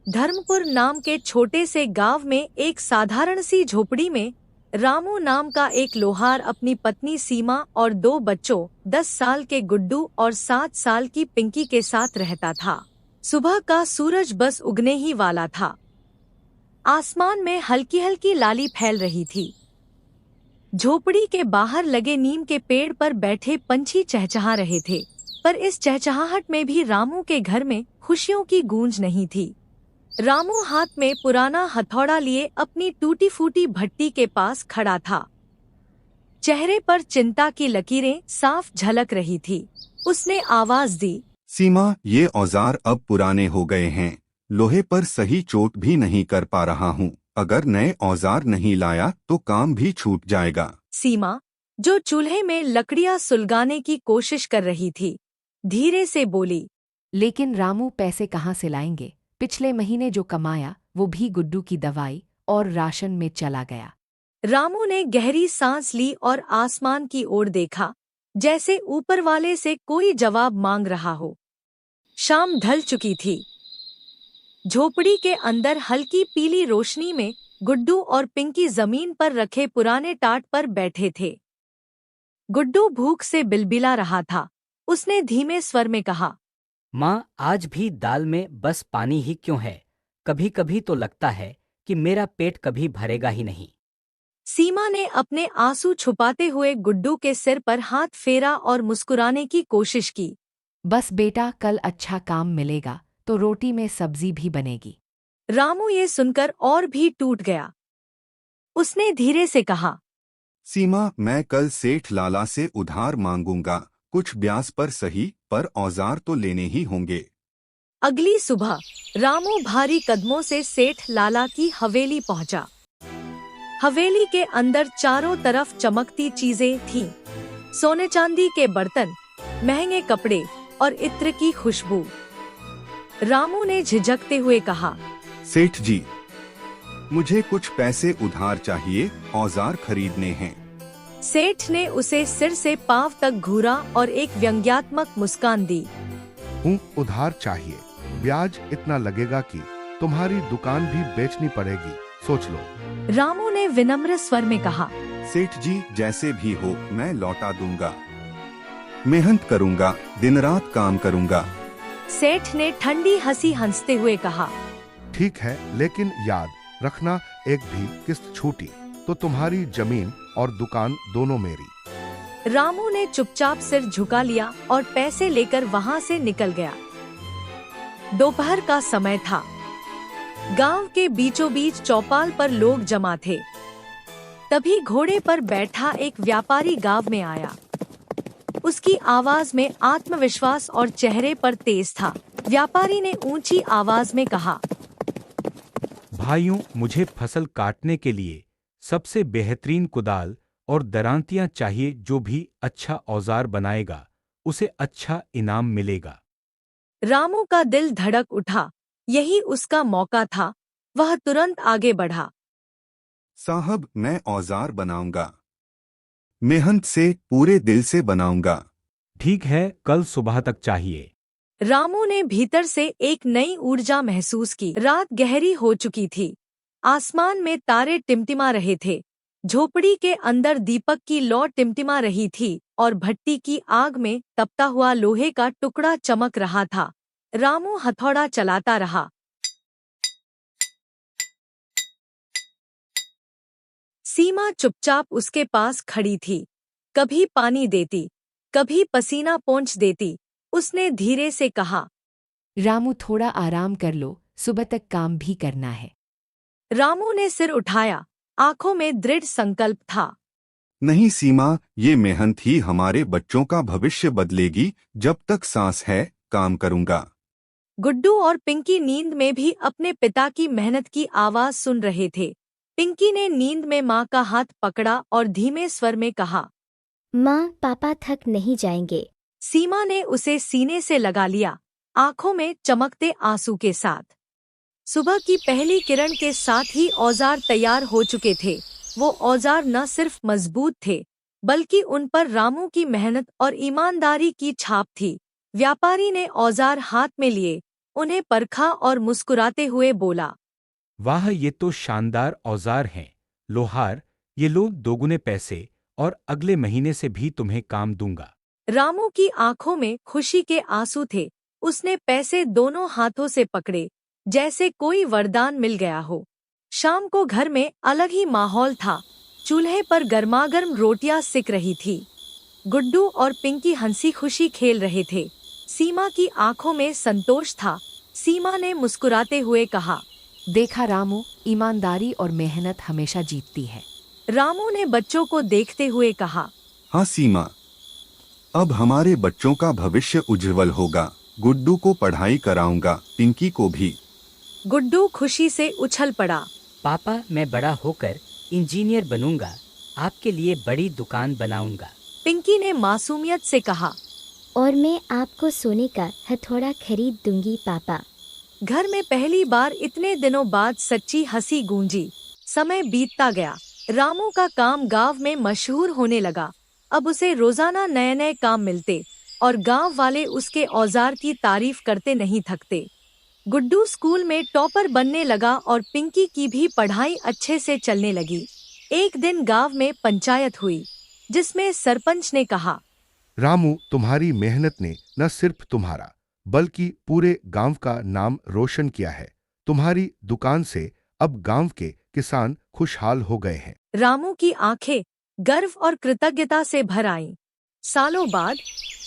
धर्मपुर नाम के छोटे से गांव में एक साधारण सी झोपड़ी में रामू नाम का एक लोहार अपनी पत्नी सीमा और दो बच्चों 10 साल के गुड्डू और 7 साल की पिंकी के साथ रहता था। सुबह का सूरज बस उगने ही वाला था। आसमान में हल्की हल्की लाली फैल रही थी। झोपड़ी के बाहर लगे नीम के पेड़ पर बैठे पंछी चहचहा रहे थे, पर इस चहचहाहट में भी रामू के घर में खुशियों की गूंज नहीं थी। रामू हाथ में पुराना हथौड़ा लिए अपनी टूटी फूटी भट्टी के पास खड़ा था। चेहरे पर चिंता की लकीरें साफ झलक रही थी। उसने आवाज दी, सीमा, ये औजार अब पुराने हो गए हैं। लोहे पर सही चोट भी नहीं कर पा रहा हूँ। अगर नए औजार नहीं लाया तो काम भी छूट जाएगा। सीमा, जो चूल्हे में लकड़ियां सुलगाने की कोशिश कर रही थी, धीरे से बोली। लेकिन रामू पैसे कहाँ से लाएंगे? पिछले महीने जो कमाया वो भी गुड्डू की दवाई और राशन में चला गया। रामू ने गहरी सांस ली और आसमान की ओर देखा, जैसे ऊपर वाले से कोई जवाब मांग रहा हो। शाम ढल चुकी थी। झोपड़ी के अंदर हल्की पीली रोशनी में गुड्डू और पिंकी जमीन पर रखे पुराने टाट पर बैठे थे। गुड्डू भूख से बिलबिला रहा था। उसने धीमे स्वर में कहा, माँ, आज भी दाल में बस पानी ही क्यों है? कभी कभी तो लगता है कि मेरा पेट कभी भरेगा ही नहीं। सीमा ने अपने आंसू छुपाते हुए गुड्डू के सिर पर हाथ फेरा और मुस्कुराने की कोशिश की। बस बेटा, कल अच्छा काम मिलेगा तो रोटी में सब्जी भी बनेगी। रामू ये सुनकर और भी टूट गया। उसने धीरे से कहा, सीमा, मैं कल सेठ लाला से उधार मांगूंगा। कुछ ब्याज पर सही, पर औजार तो लेने ही होंगे। अगली सुबह रामू भारी कदमों से सेठ लाला की हवेली पहुंचा। हवेली के अंदर चारों तरफ चमकती चीजें थीं। सोने चांदी के बर्तन, महंगे कपड़े और इत्र की खुशबू। रामू ने झिझकते हुए कहा, सेठ जी, मुझे कुछ पैसे उधार चाहिए, औजार खरीदने हैं। सेठ ने उसे सिर से पांव तक घूरा और एक व्यंग्यात्मक मुस्कान दी। उधार चाहिए, ब्याज इतना लगेगा कि तुम्हारी दुकान भी बेचनी पड़ेगी, सोच लो। रामू ने विनम्र स्वर में कहा, सेठ जी, जैसे भी हो मैं लौटा दूंगा। मेहनत करूंगा, दिन रात काम करूंगा। सेठ ने ठंडी हंसी हंसते हुए कहा, ठीक है, लेकिन याद रखना, एक भी किस्त छूटी तो तुम्हारी जमीन और दुकान दोनों मेरी। रामू ने चुपचाप सिर झुका लिया और पैसे लेकर वहां से निकल गया। दोपहर का समय था। गांव के बीचों बीच चौपाल पर लोग जमा थे। तभी घोड़े पर बैठा एक व्यापारी गांव में आया। उसकी आवाज में आत्मविश्वास और चेहरे पर तेज था। व्यापारी ने ऊंची आवाज में कहा, भाइयों, मुझे फसल काटने के लिए सबसे बेहतरीन कुदाल और दरांतियां चाहिए। जो भी अच्छा औजार बनाएगा उसे अच्छा इनाम मिलेगा। रामू का दिल धड़क उठा। यही उसका मौका था। वह तुरंत आगे बढ़ा। साहब, मैं औजार बनाऊंगा, मेहनत से पूरे दिल से बनाऊंगा। ठीक है, कल सुबह तक चाहिए। रामू ने भीतर से एक नई ऊर्जा महसूस की। रात गहरी हो चुकी थी। आसमान में तारे टिमटिमा रहे थे। झोपड़ी के अंदर दीपक की लौ टिमटिमा रही थी और भट्टी की आग में तपता हुआ लोहे का टुकड़ा चमक रहा था। रामू हथौड़ा चलाता रहा। सीमा चुपचाप उसके पास खड़ी थी। कभी पानी देती, कभी पसीना पोंछ देती। उसने धीरे से कहा, रामू, थोड़ा आराम कर लो, सुबह तक काम भी करना है। रामू ने सिर उठाया। आंखों में दृढ़ संकल्प था। नहीं सीमा, ये मेहनत ही हमारे बच्चों का भविष्य बदलेगी। जब तक सांस है काम करूंगा। गुड्डू और पिंकी नींद में भी अपने पिता की मेहनत की आवाज सुन रहे थे। पिंकी ने नींद में माँ का हाथ पकड़ा और धीमे स्वर में कहा, माँ, पापा थक नहीं जाएंगे। सीमा ने उसे सीने से लगा लिया, आंखों में चमकते आंसू के साथ। सुबह की पहली किरण के साथ ही औजार तैयार हो चुके थे। वो औजार न सिर्फ मजबूत थे, बल्कि उन पर रामू की मेहनत और ईमानदारी की छाप थी। व्यापारी ने औजार हाथ में लिए उन्हें परखा और मुस्कुराते हुए बोला, वाह, ये तो शानदार औजार हैं। लोहार, ये लो दोगुने पैसे और अगले महीने से भी तुम्हें काम दूंगा। रामू की आंखों में खुशी के आंसू थे। उसने पैसे दोनों हाथों से पकड़े, जैसे कोई वरदान मिल गया हो। शाम को घर में अलग ही माहौल था। चूल्हे पर गर्मागर्म रोटियां सिक रही थी। गुड्डू और पिंकी हंसी खुशी खेल रहे थे। सीमा की आंखों में संतोष था। सीमा ने मुस्कुराते हुए कहा, देखा रामू, ईमानदारी और मेहनत हमेशा जीतती है। रामू ने बच्चों को देखते हुए कहा, हाँ सीमा, अब हमारे बच्चों का भविष्य उज्जवल होगा। गुड्डू को पढ़ाई कराऊंगा, पिंकी को भी। गुड्डू खुशी से उछल पड़ा। पापा, मैं बड़ा होकर इंजीनियर बनूंगा, आपके लिए बड़ी दुकान बनाऊंगा। पिंकी ने मासूमियत से कहा, और मैं आपको सोने का हथौड़ा खरीद दूंगी पापा। घर में पहली बार इतने दिनों बाद सच्ची हंसी गूंजी। समय बीतता गया। रामू का काम गांव में मशहूर होने लगा। अब उसे रोजाना नए नए काम मिलते और गांव वाले उसके औजार की तारीफ करते नहीं थकते। गुड्डू स्कूल में टॉपर बनने लगा और पिंकी की भी पढ़ाई अच्छे से चलने लगी। एक दिन गांव में पंचायत हुई, जिसमें सरपंच ने कहा, रामू, तुम्हारी मेहनत ने न सिर्फ तुम्हारा बल्कि पूरे गांव का नाम रोशन किया है। तुम्हारी दुकान से अब गांव के किसान खुशहाल हो गए हैं। रामू की आंखें गर्व और कृतज्ञता से भर आईं। सालों बाद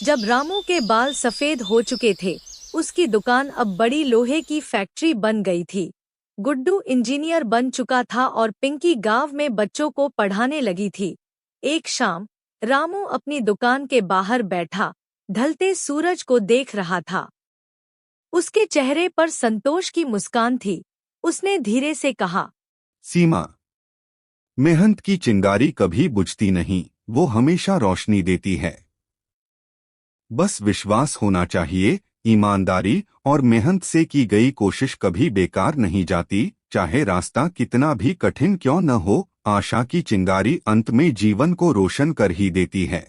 जब रामू के बाल सफेद हो चुके थे, उसकी दुकान अब बड़ी लोहे की फैक्ट्री बन गई थी। गुड्डू इंजीनियर बन चुका था और पिंकी गांव में बच्चों को पढ़ाने लगी थी। एक शाम रामू अपनी दुकान के बाहर बैठा ढलते सूरज को देख रहा था। उसके चेहरे पर संतोष की मुस्कान थी। उसने धीरे से कहा, सीमा, मेहनत की चिंगारी कभी बुझती नहीं, वो हमेशा रोशनी देती है। बस विश्वास होना चाहिए। ईमानदारी और मेहनत से की गई कोशिश कभी बेकार नहीं जाती। चाहे रास्ता कितना भी कठिन क्यों न हो, आशा की चिंगारी अंत में जीवन को रोशन कर ही देती है।